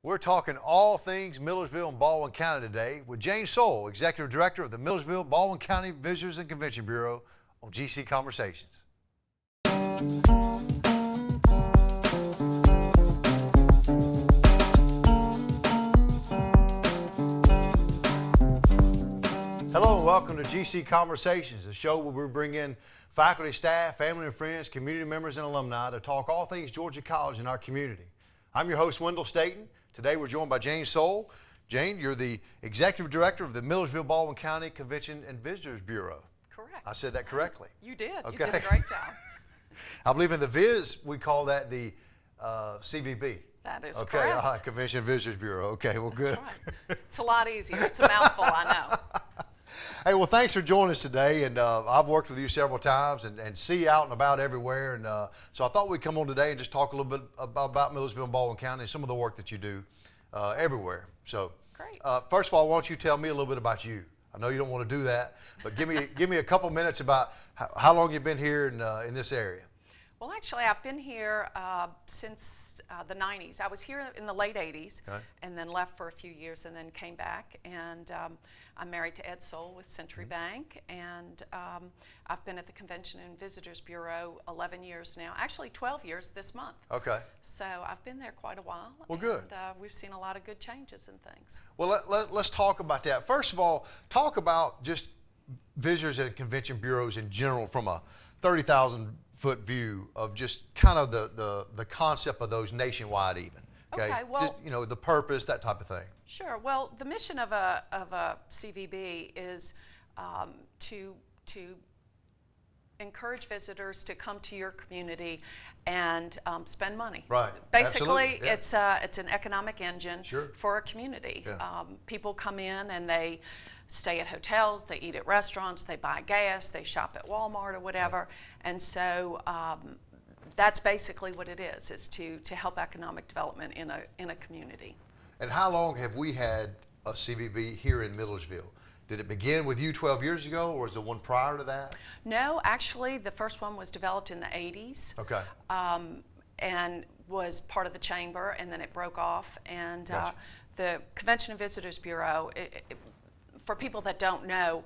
We're talking all things Millersville and Baldwin County today with Jane Sowell, Executive Director of the Millersville Baldwin County Visitors and Convention Bureau on GC Conversations. Hello and welcome to GC Conversations, a show where we bring in faculty, staff, family and friends, community members and alumni to talk all things Georgia College in our community. I'm your host, Wendell Staten. Today we're joined by Jane Sowell. Jane, you're the Executive Director of the Millersville Baldwin County Convention and Visitors Bureau. Correct. I said that correctly. You did. Okay. You did a great job. I believe in the Viz, we call that the CVB. That is okay, correct. Convention and Visitors Bureau. Okay, well, good. Right. It's a lot easier. It's a mouthful, I know. Hey, well, thanks for joining us today. And I've worked with you several times and see you out and about everywhere. And so I thought we'd come on today and just talk a little bit about Millersville and Baldwin County and some of the work that you do everywhere. So, great. First of all, why don't you tell me a little bit about you? I know you don't want to do that, but give me a couple minutes about how long you've been here in this area. Well, actually, I've been here since the 90s. I was here in the late 80s, okay, and then left for a few years and then came back. And I'm married to Ed Sowell with Century Bank, and I've been at the Convention and Visitors Bureau 11 years now, actually 12 years this month. Okay. So I've been there quite a while. Well, good. And we've seen a lot of good changes and things. Well, let's talk about that. First of all, talk about just visitors and convention bureaus in general from a 30,000-foot view of just kind of the concept of those nationwide even. Okay, well, just, you know, the purpose, that type of thing. Sure. Well, the mission of a CVB is to encourage visitors to come to your community and spend money. Right. Basically, yeah, it's an economic engine sure, for a community. Yeah. People come in and they stay at hotels, they eat at restaurants, they buy gas, they shop at Walmart or whatever, right, and so that's basically what it is to help economic development in a community. And how long have we had a CVB here in Millersville? Did it begin with you 12 years ago, or was the one prior to that? No, actually, the first one was developed in the 80s. Okay. And was part of the chamber, and then it broke off. And Gotcha. The Convention and Visitors Bureau, for people that don't know,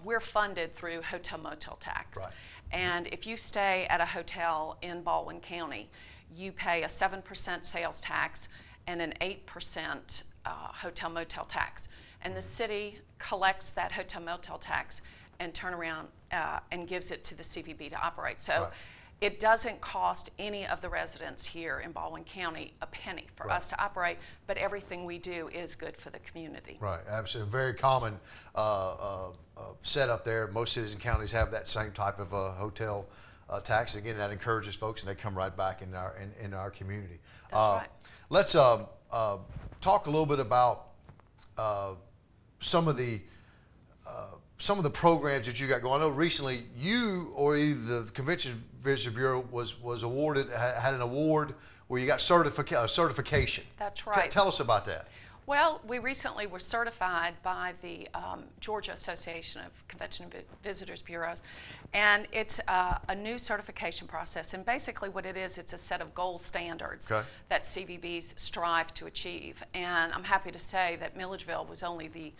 we're funded through hotel motel tax. Right. And if you stay at a hotel in Baldwin County, you pay a 7% sales tax and an 8% hotel motel tax. And the city collects that hotel motel tax and turn around and gives it to the CVB to operate. So right, it doesn't cost any of the residents here in Baldwin County a penny for right, us to operate, but everything we do is good for the community. Right, absolutely. Very common setup there. Most cities and counties have that same type of hotel tax. Again, that encourages folks, and they come right back in our community. That's right. Let's talk a little bit about some of the programs that you got going. I know recently you or either the Convention Visitor Bureau was awarded, had an award where you got certification. That's right. Tell us about that. Well, we recently were certified by the Georgia Association of Convention and Visitors Bureaus, and it's a new certification process. And basically what it is, it's a set of gold standards, okay, that CVBs strive to achieve. And I'm happy to say that Millersville was only the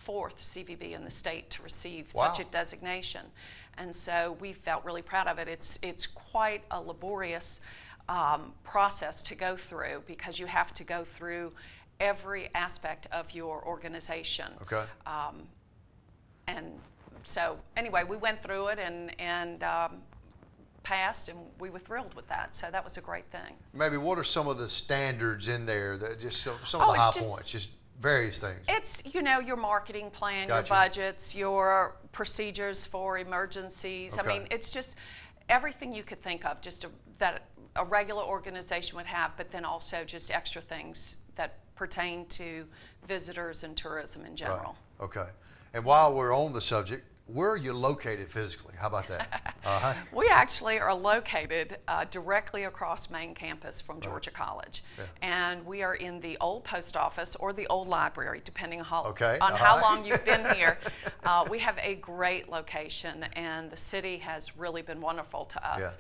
4th CVB in the state to receive wow, such a designation. And so we felt really proud of it. It's quite a laborious process to go through, because you have to go through every aspect of your organization. Okay. And so anyway, we went through it and passed, and we were thrilled with that. So that was a great thing. Maybe what are some of the standards in there that just some of the high points, just various things? It's, you know, your marketing plan, gotcha, your budgets, your procedures for emergencies. Okay. I mean, it's just everything you could think of, just that a regular organization would have, but then also just extra things that pertain to visitors and tourism in general. Right. Okay. And while we're on the subject, where are you located physically? How about that? We actually are located directly across main campus from Georgia College. Yeah. And we are in the old post office or the old library, depending on okay, how long you've been here. We have a great location, and the city has really been wonderful to us,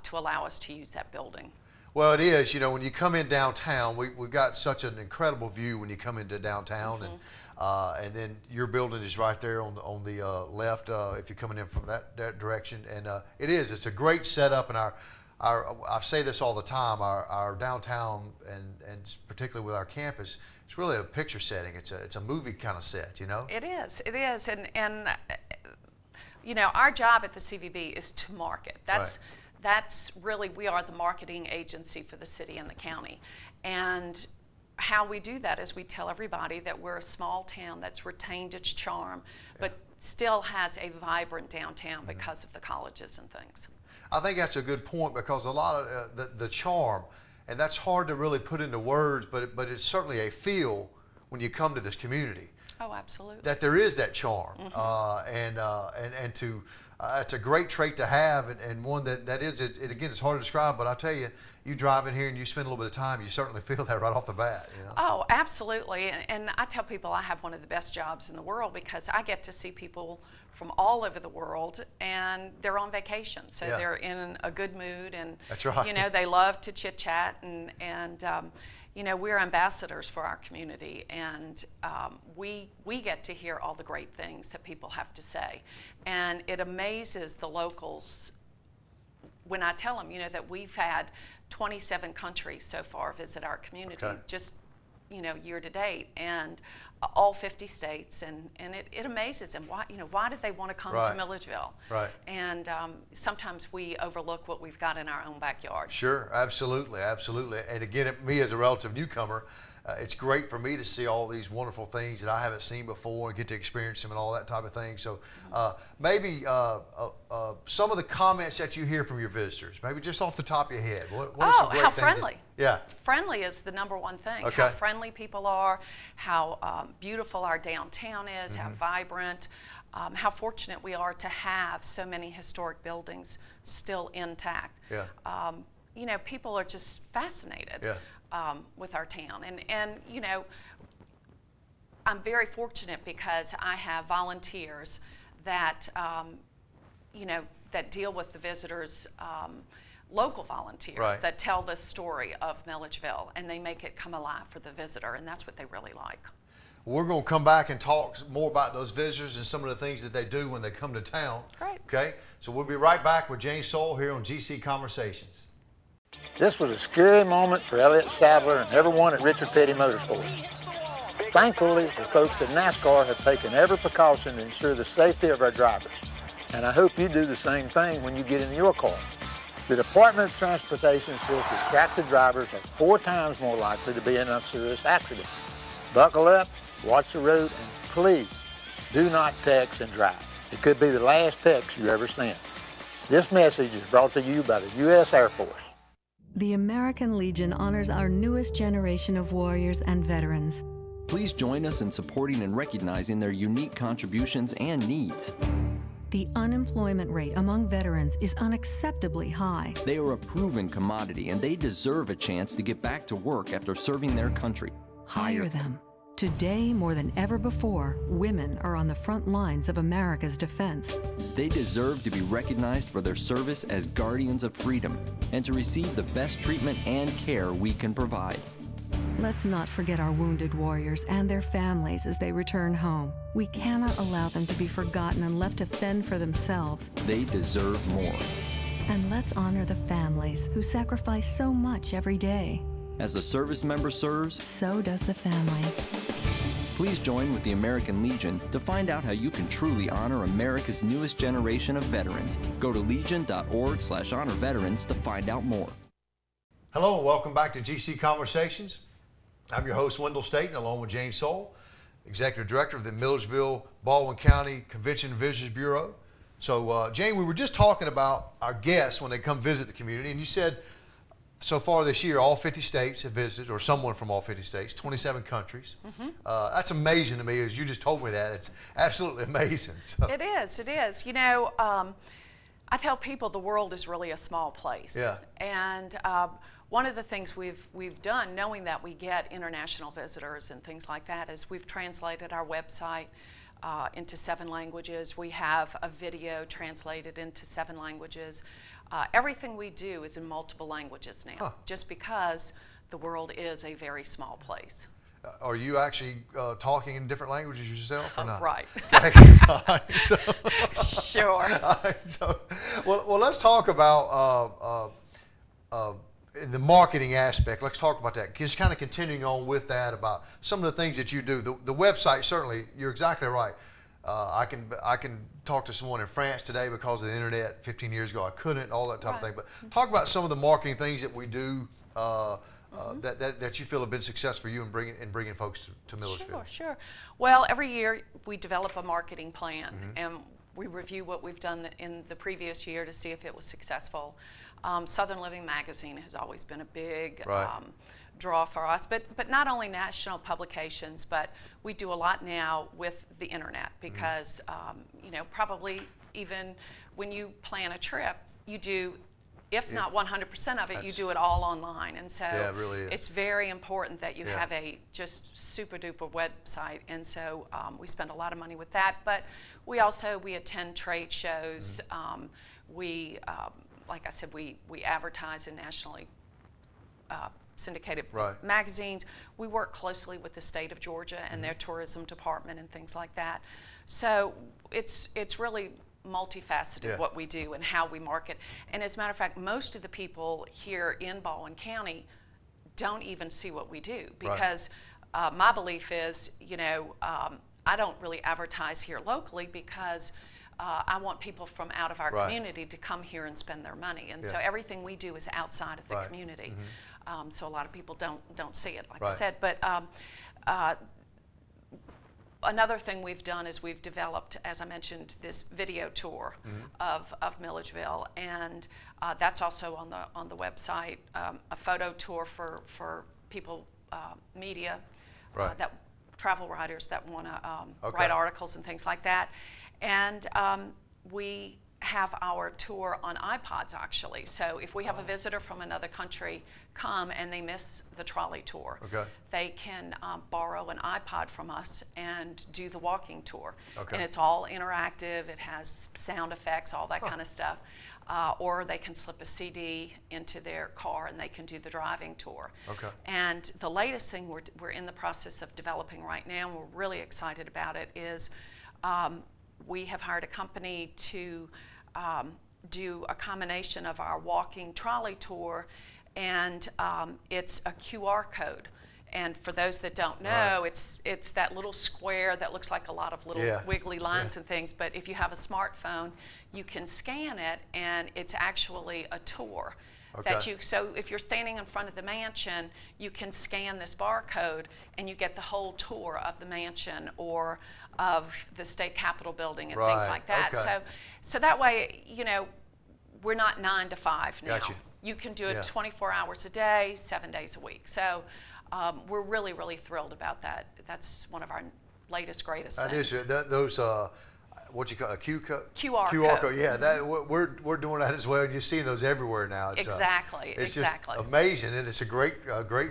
to allow us to use that building. Well, it is. You know, when you come in downtown, we've got such an incredible view when you come into downtown, and then your building is right there on the left if you're coming in from that direction. And it's a great setup, and I say this all the time, our downtown and particularly with our campus, it's really a picture setting. It's a movie kind of set, you know? It is, and you know, our job at the CVB is to market. That's really, we are the marketing agency for the city and the county. And how we do that is we tell everybody that we're a small town that's retained its charm, but still has a vibrant downtown because of the colleges and things. I think that's a good point, because a lot of the charm, and that's hard to really put into words, but it's certainly a feel when you come to this community. Oh, absolutely. That there is that charm, and to it's a great trait to have, and one that is it again. It's hard to describe, but I tell you, you drive in here and you spend a little bit of time, you certainly feel that right off the bat. You know? Oh, absolutely. And I tell people I have one of the best jobs in the world, because I get to see people from all over the world, and they're on vacation, so they're in a good mood, and that's right. You know, they love to chit chat, and you know, we're ambassadors for our community, and we get to hear all the great things that people have to say, and it amazes the locals when I tell them, you know, that we've had 27 countries so far visit our community, just, you know, year to date, and all 50 states, and it amazes them. Why, you know, why did they want to come to Milledgeville? Right. And sometimes we overlook what we've got in our own backyard. Sure, absolutely, absolutely. And again, me as a relative newcomer, it's great for me to see all these wonderful things that I haven't seen before and get to experience them and all that type of thing. So maybe some of the comments that you hear from your visitors, maybe just off the top of your head. What are some great how things friendly. Friendly is the #1 thing. How friendly people are, how beautiful our downtown is, how vibrant, how fortunate we are to have so many historic buildings still intact. You know, people are just fascinated with our town. And you know, I'm very fortunate because I have volunteers that, you know, that deal with the visitors, local volunteers that tell the story of Milledgeville, and they make it come alive for the visitor, and that's what they really like. We're going to come back and talk more about those visitors and some of the things that they do when they come to town. Great. Okay, so we'll be right back with James Sowell here on GC Conversations. This was a scary moment for Elliott Sadler and everyone at Richard Petty Motorsports. Thankfully, the folks at NASCAR have taken every precaution to ensure the safety of our drivers. And I hope you do the same thing when you get in your car. The Department of Transportation says that taxi drivers are 4 times more likely to be in a serious accident. Buckle up, watch the road, and please do not text and drive. It could be the last text you ever sent. This message is brought to you by the U.S. Air Force. The American Legion honors our newest generation of warriors and veterans. Please join us in supporting and recognizing their unique contributions and needs. The unemployment rate among veterans is unacceptably high. They are a proven commodity, and they deserve a chance to get back to work after serving their country. Hire them. Today, more than ever before, women are on the front lines of America's defense. They deserve to be recognized for their service as guardians of freedom and to receive the best treatment and care we can provide. Let's not forget our wounded warriors and their families as they return home. We cannot allow them to be forgotten and left to fend for themselves. They deserve more. And let's honor the families who sacrifice so much every day. As the service member serves, so does the family. Please join with the American Legion to find out how you can truly honor America's newest generation of veterans. Go to legion.org/honor-veterans to find out more. Hello and welcome back to GC Conversations. I'm your host, Wendell Staten, along with James Sowell, Executive Director of the Milledgeville Baldwin County Convention and Visitors Bureau. So, Jane, we were just talking about our guests when they come visit the community, and you said so far this year, all 50 states have visited, or someone from all 50 states, 27 countries. That's amazing to me, as you just told me that. It's absolutely amazing. So. It is, it is. You know, I tell people the world is really a small place. And one of the things we've done, knowing that we get international visitors and things like that, is we've translated our website into 7 languages. We have a video translated into 7 languages. Everything we do is in multiple languages now, just because the world is a very small place. Are you actually talking in different languages yourself or not? Right. Sure. Well, let's talk about in the marketing aspect. Let's talk about that. Just kind of continuing on with that about some of the things that you do. The website, certainly, you're exactly right. I can talk to someone in France today because of the internet. 15 years ago, I couldn't. All that type of thing. But talk about some of the marketing things that we do. That you feel have been successful for you in bringing folks to Millersville. Sure. Well, every year we develop a marketing plan, and we review what we've done in the previous year to see if it was successful. Southern Living magazine has always been a big draw for us, but not only national publications, but we do a lot now with the internet because you know, probably even when you plan a trip, you do, if not 100% of it, you do it all online. And so it really is. It's very important that you have a just super duper website. And so we spend a lot of money with that. But we attend trade shows. Like I said, we advertise in nationally syndicated magazines. We work closely with the state of Georgia and their tourism department and things like that. So it's really multifaceted what we do and how we market. And as a matter of fact, most of the people here in Baldwin County don't even see what we do because my belief is, you know, I don't really advertise here locally because I want people from out of our community to come here and spend their money. And so everything we do is outside of the community. So a lot of people don't see it, like I said. But another thing we've done is we've developed, as I mentioned, this video tour of Milledgeville, and that's also on the website. A photo tour for people, media, that travel writers that want to write articles and things like that, and we have our tour on iPods actually. So if we have a visitor from another country come and they miss the trolley tour, they can borrow an iPod from us and do the walking tour. And it's all interactive, it has sound effects, all that kind of stuff. Or they can slip a CD into their car and they can do the driving tour. And the latest thing we're in the process of developing right now, and we're really excited about it, is we have hired a company to do a combination of our walking trolley tour, and it's a QR code. And for those that don't know, it's that little square that looks like a lot of little wiggly lines and things, but if you have a smartphone, you can scan it, and it's actually a tour. So if you're standing in front of the mansion, you can scan this barcode and you get the whole tour of the mansion or of the state capitol building and things like that. So that way, you know, we're not 9 to 5 now. You can do it 24 hours a day, 7 days a week. So we're really, really thrilled about that. That's one of our latest, greatest things. That is, those what you call a QR code. Yeah, that we're doing that as well. You're seeing those everywhere now. It's, it's just amazing, and it's a great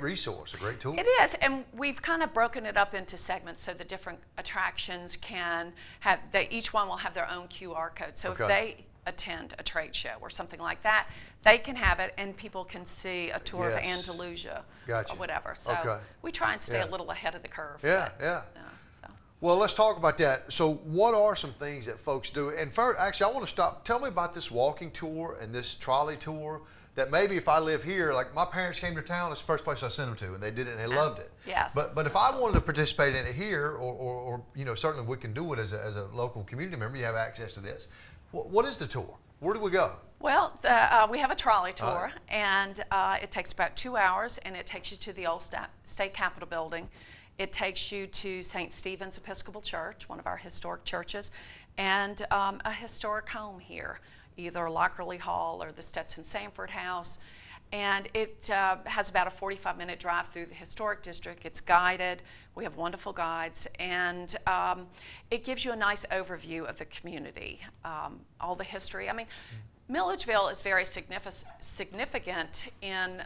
resource, a great tool. It is, and we've kind of broken it up into segments so the different attractions can have. Each one will have their own QR code. So if they attend a trade show or something like that, they can have it, and people can see a tour of Andalusia or whatever. So we try and stay a little ahead of the curve. Well, let's talk about that. So what are some things that folks do? And first, actually, I want to stop. Tell me about this walking tour and this trolley tour that maybe if I live here, like my parents came to town, it's the first place I sent them to, and they did it and they loved it. But if I wanted to participate in it here, or you know, certainly we can do it as a local community member, you have access to this. What is the tour? Where do we go? Well, we have a trolley tour, and it takes about 2 hours, and it takes you to the old state capitol building. It takes you to St. Stephen's Episcopal Church, one of our historic churches, and a historic home here, either Lockerly Hall or the Stetson Sanford House. And it has about a 45-minute drive through the historic district. It's guided. We have wonderful guides, and it gives you a nice overview of the community, all the history. I mean, Milledgeville is very significant in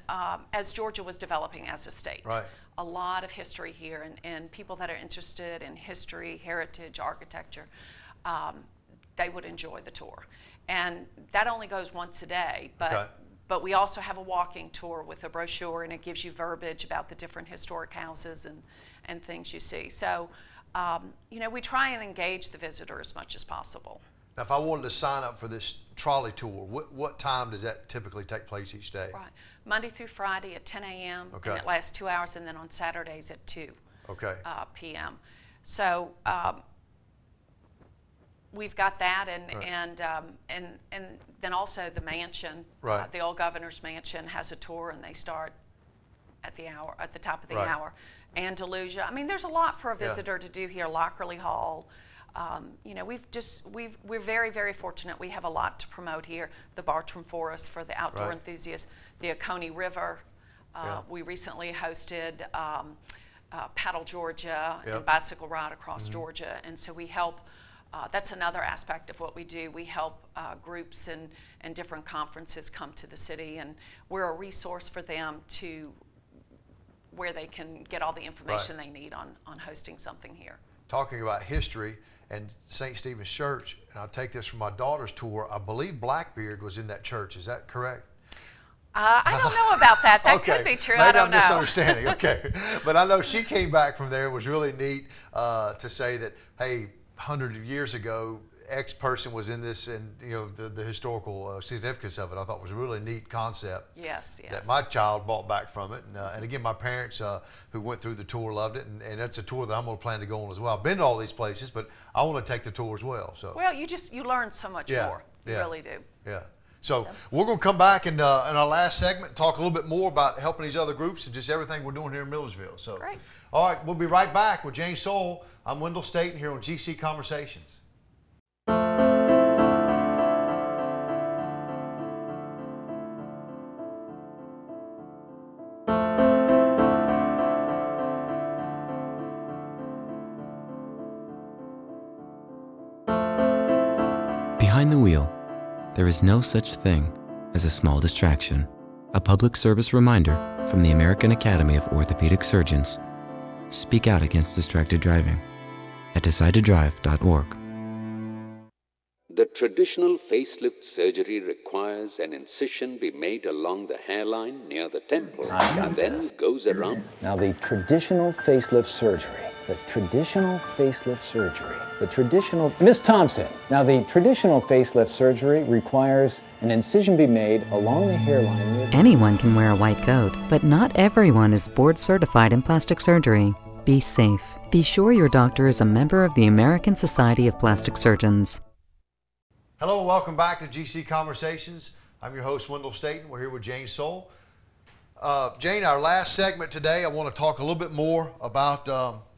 as Georgia was developing as a state. a lot of history here, and people that are interested in history, heritage, architecture, they would enjoy the tour. And that only goes once a day, but we also have a walking tour with a brochure, and it gives you verbiage about the different historic houses and things you see. So, you know, we try and engage the visitor as much as possible. Now, if I wanted to sign up for this trolley tour, what time does that typically take place each day? Right. Monday through Friday at 10 a.m. Okay. and it lasts 2 hours, and then on Saturdays at 2 p.m. So we've got that, and then also the mansion, the old governor's mansion has a tour, and they start at the top of the hour. Andalusia. I mean, there's a lot for a visitor to do here. Lockerley Hall. You know, we're very, very fortunate. We have a lot to promote here. The Bartram Forest for the outdoor enthusiasts, the Oconee River. We recently hosted Paddle Georgia and Bicycle Ride Across Georgia, and so we help. That's another aspect of what we do. We help groups and different conferences come to the city, and we're a resource for them to where they can get all the information they need on hosting something here. Talking about history and St. Stephen's Church, and I'll take this from my daughter's tour, I believe Blackbeard was in that church. Is that correct? I don't know about that. That could be true. Maybe I don't know. I'm misunderstanding. Okay. But I know she came back from there. It was really neat to say that, hey, 100 years ago, X person was in this, and you know the historical significance of it. I thought was a really neat concept. Yes. That my child brought back from it, and again, my parents who went through the tour loved it, and that's a tour that I'm going to plan to go on as well. I've been to all these places, but I want to take the tour as well. So. Well, you learn so much more. You really do. Yeah. So we're going to come back in our last segment, talk a little bit more about helping these other groups and just everything we're doing here in Millersville. So, great. All right, we'll be right back with Jane Sowell. I'm Wendell Staten here on GC Conversations. Behind the wheel, there is no such thing as a small distraction. A public service reminder from the American Academy of Orthopedic Surgeons. Speak out against distracted driving at decidetodrive.org. The traditional facelift surgery requires an incision be made along the hairline near the temple and then goes around. Now the traditional facelift surgery. Miss Thompson, now the traditional facelift surgery requires an incision be made along the hairline. Anyone can wear a white coat, but not everyone is board certified in plastic surgery. Be safe. Be sure your doctor is a member of the American Society of Plastic Surgeons. Hello and welcome back to GC Conversations. I'm your host, Wendell Staten. We're here with Jane Sowell. Jane, our last segment today, I want to talk a little bit more about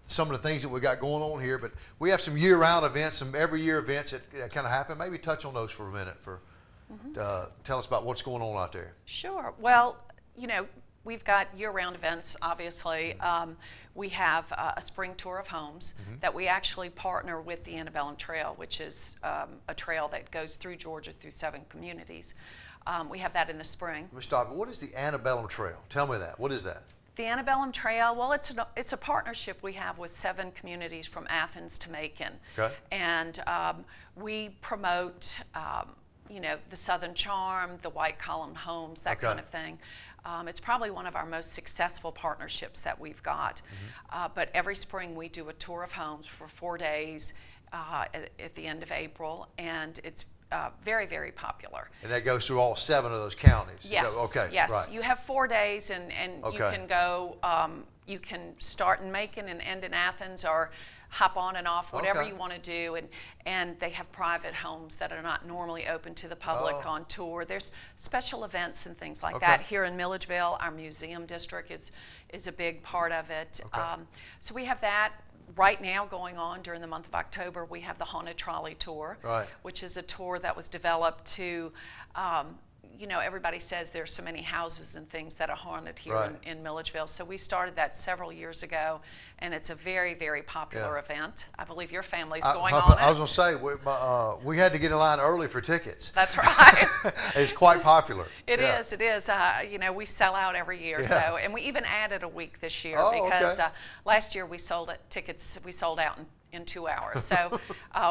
some of the things that we got going on here, but we have some year-round events, some every-year events that kind of happen. Maybe touch on those for a minute. Tell us about what's going on out there. Sure. Well, you know, we've got year-round events, obviously. We have a spring tour of homes that we actually partner with the Antebellum Trail, which is a trail that goes through Georgia through 7 communities. We have that in the spring. Let me stop. What is the Antebellum Trail? Tell me that. What is that? The Antebellum Trail, well, it's a partnership we have with 7 communities from Athens to Macon. Okay. And we promote, you know, the Southern Charm, the white column homes, that kind of thing. It's probably one of our most successful partnerships that we've got. But every spring we do a tour of homes for 4 days at the end of April, and it's very, very popular. And that goes through all 7 of those counties? Yes, okay, yes. Right. You have 4 days, and you can go, you can start in Macon and end in Athens, or hop on and off, whatever you want to do. And they have private homes that are not normally open to the public on tour. There's special events and things like that. Here in Milledgeville, our museum district is a big part of it. So we have that. Right now going on during the month of October, we have the Haunted Trolley Tour, which is a tour that was developed to you know, everybody says there's so many houses and things that are haunted here Right. in Milledgeville. So we started that several years ago, and it's a very, very popular event. I believe your family's going on it. I was going to say, we had to get in line early for tickets. That's right. It's quite popular. It is. It is. You know, we sell out every year. Yeah. So, and we even added a week this year because last year we sold tickets. We sold out in 2 hours. So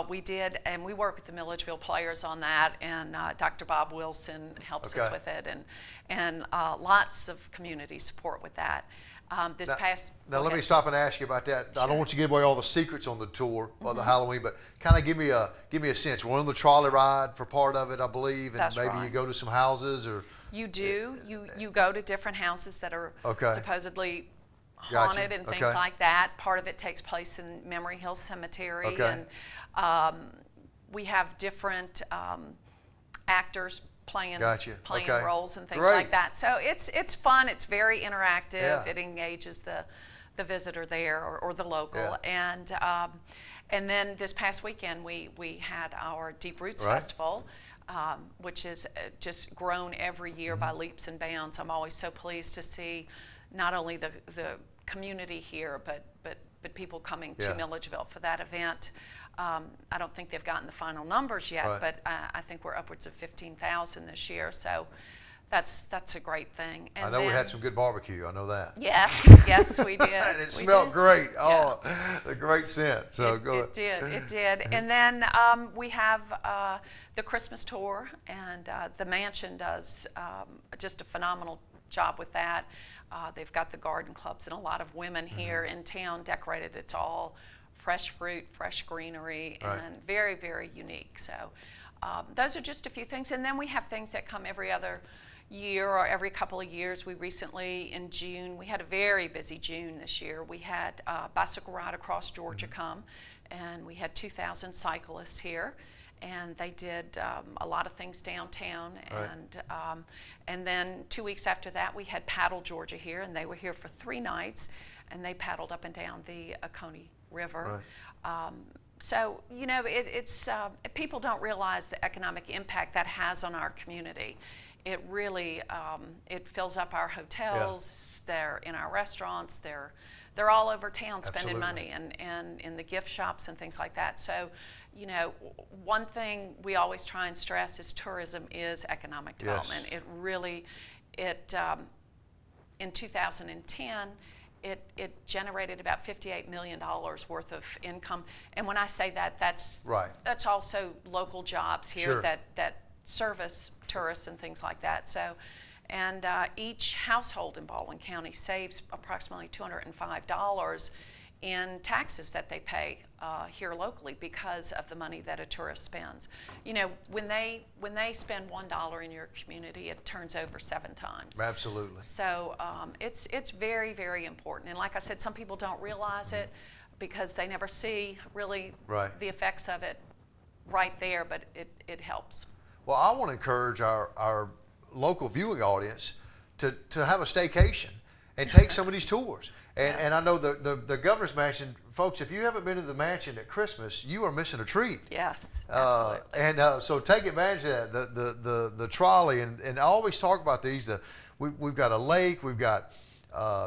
we did, and we work with the Milledgeville players on that, and Dr. Bob Wilson helps us with it, and lots of community support with that. Now let me stop and ask you about that. Sure. I don't want you to give away all the secrets on the tour of the Halloween, but kind of give me a sense. We're on the trolley ride for part of it, I believe, and maybe you go to some houses, or you do. You go to different houses that are supposedly haunted and things like that. Part of it takes place in Memory Hill Cemetery, and we have different actors playing roles and things like that. So it's fun. It's very interactive. It engages the visitor there or the local. And then this past weekend we had our Deep Roots Festival, which is just grown every year by leaps and bounds. I'm always so pleased to see not only the community here, but people coming to Milledgeville for that event. I don't think they've gotten the final numbers yet, but I think we're upwards of 15,000 this year. So that's a great thing. And I know we had some good barbecue. I know that. Yes, we did. And it smelled great. Oh, the great scent. So go ahead. It did. And then we have the Christmas tour, and the mansion does just a phenomenal job with that. They've got the garden clubs and a lot of women here in town decorated. It's all fresh fruit, fresh greenery, and very, very unique. So those are just a few things. And then we have things that come every other year or every couple of years. We recently, in June, we had a very busy June this year. We had Bicycle Ride Across Georgia come, and we had 2,000 cyclists here. And they did a lot of things downtown, and then 2 weeks after that we had Paddle Georgia here, and they were here for 3 nights, and they paddled up and down the Oconee River. So you know, it's people don't realize the economic impact that has on our community. It really it fills up our hotels. They're in our restaurants. They're all over town spending money, and in the gift shops and things like that. So, you know, one thing we always try and stress is tourism is economic development. It really, in 2010, it generated about $58 million worth of income. And when I say that, that's also local jobs here that service tourists and things like that. So, and each household in Baldwin County saves approximately $205 in taxes that they pay here locally because of the money that a tourist spends. You know, when they spend $1 in your community, it turns over 7 times. Absolutely. So it's very, very important. And like I said, some people don't realize it because they never see really the effects of it right there, but it helps. Well, I want to encourage our local viewing audience to have a staycation and take some of these tours. And I know the governor's mansion, folks, if you haven't been to the mansion at Christmas, you are missing a treat. Yes, absolutely. So take advantage of that, the trolley, and I always talk about these. We've got a lake, we've got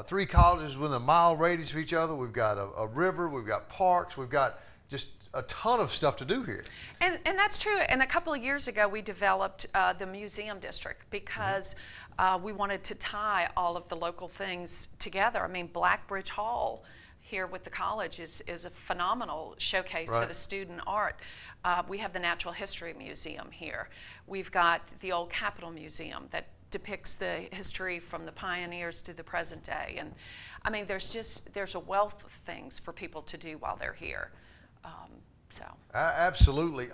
3 colleges within a mile radius of each other, we've got a river, we've got parks, we've got just a ton of stuff to do here. And that's true. And a couple of years ago, we developed the museum district because we wanted to tie all of the local things together. I mean, Blackbridge Hall here with the college is a phenomenal showcase for the student art. We have the Natural History Museum here. We've got the old Capitol Museum that depicts the history from the pioneers to the present day. And I mean, there's a wealth of things for people to do while they're here. Absolutely.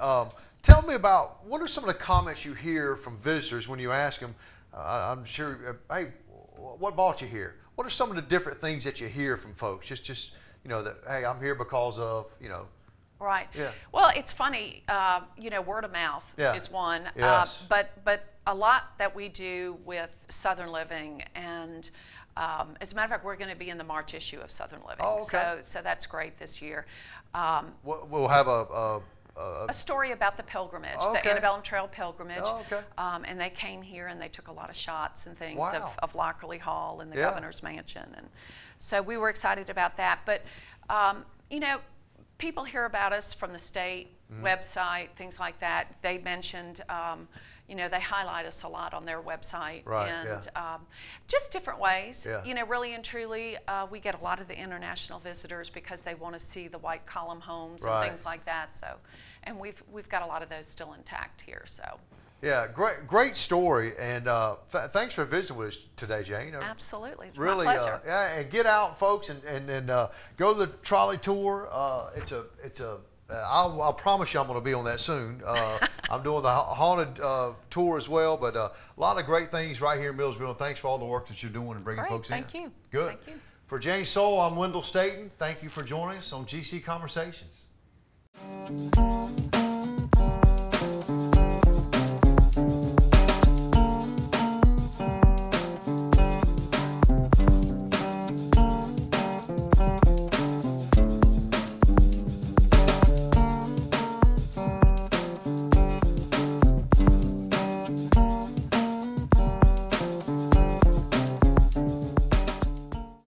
Tell me about, what are some of the comments you hear from visitors when you ask them, I'm sure, hey, what brought you here? What are some of the different things that you hear from folks? Just you know, that, hey, I'm here because of, you know. Right. Yeah. Well, it's funny, you know, word of mouth is one, but a lot that we do with Southern Living, and as a matter of fact, we're going to be in the March issue of Southern Living. Oh, okay. So that's great this year. We'll have a a story about the pilgrimage, Okay. the Antebellum Trail pilgrimage. Oh, okay. And they came here and they took a lot of shots and things Wow. of Lockerly Hall and the Yeah. governor's mansion. And so we were excited about that. But, you know, people hear about us from the state website, things like that. They mentioned, you know, they highlight us a lot on their website. Right, and yeah. just different ways. Yeah. You know, really and truly, we get a lot of the international visitors because they want to see the white column homes Right. and things like that. So, and we've got a lot of those still intact here. So. Yeah, great story, and thanks for visiting with us today, Jane. Absolutely, it's Really, my pleasure. yeah, and get out, folks, and go to the trolley tour. I'll promise you I'm going to be on that soon. I'm doing the haunted tour as well, but a lot of great things right here in Millsville. And thanks for all the work that you're doing and bringing Great, folks in. thank you. Good. Thank you. For Jane Sowell, I'm Wendell Staten. Thank you for joining us on GC Conversations.